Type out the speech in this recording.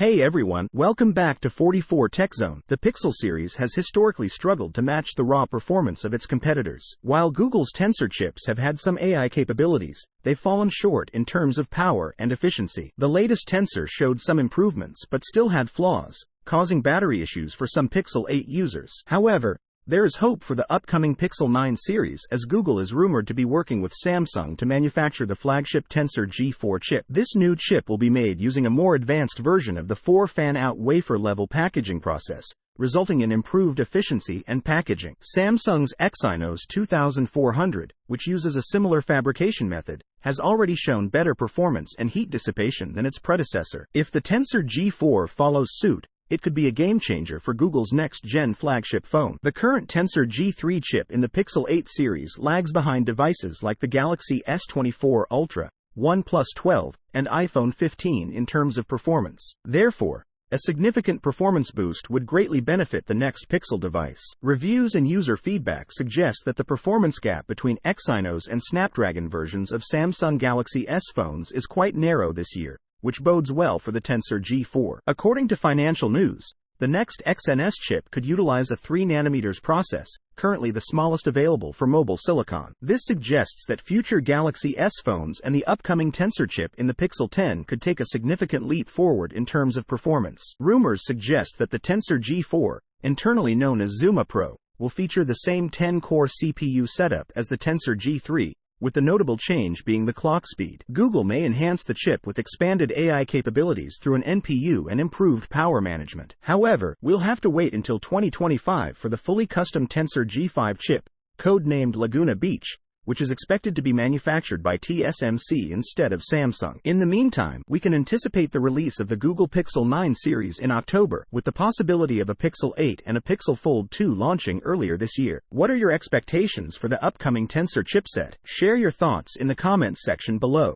Hey everyone, welcome back to 44 Tech Zone. The Pixel series has historically struggled to match the raw performance of its competitors. While Google's Tensor chips have had some AI capabilities, they've fallen short in terms of power and efficiency. The latest Tensor showed some improvements but still had flaws, causing battery issues for some Pixel 8 users. However, there is hope for the upcoming Pixel 9 series, as Google is rumored to be working with Samsung to manufacture the flagship Tensor G4 chip. This new chip will be made using a more advanced version of the 4 fan-out wafer-level packaging process, resulting in improved efficiency and packaging. Samsung's Exynos 2400, which uses a similar fabrication method, has already shown better performance and heat dissipation than its predecessor. If the Tensor G4 follows suit, it could be a game-changer for Google's next-gen flagship phone. The current Tensor G3 chip in the Pixel 8 series lags behind devices like the Galaxy S24 Ultra, OnePlus 12, and iPhone 15 in terms of performance. Therefore, a significant performance boost would greatly benefit the next Pixel device. Reviews and user feedback suggest that the performance gap between Exynos and Snapdragon versions of Samsung Galaxy S phones is quite narrow this year, which bodes well for the Tensor G4. According to Financial News, the next XNS chip could utilize a 3nm process, currently the smallest available for mobile silicon. This suggests that future Galaxy S phones and the upcoming Tensor chip in the Pixel 10 could take a significant leap forward in terms of performance. Rumors suggest that the Tensor G4, internally known as Zuma Pro, will feature the same 10-core CPU setup as the Tensor G3, with the notable change being the clock speed. Google may enhance the chip with expanded AI capabilities through an NPU and improved power management. However, we'll have to wait until 2025 for the fully custom Tensor G5 chip, codenamed Laguna Beach, which is expected to be manufactured by TSMC instead of Samsung. In the meantime, we can anticipate the release of the Google Pixel 9 series in October, with the possibility of a Pixel 8 and a Pixel Fold 2 launching earlier this year. What are your expectations for the upcoming Tensor chipset? Share your thoughts in the comments section below.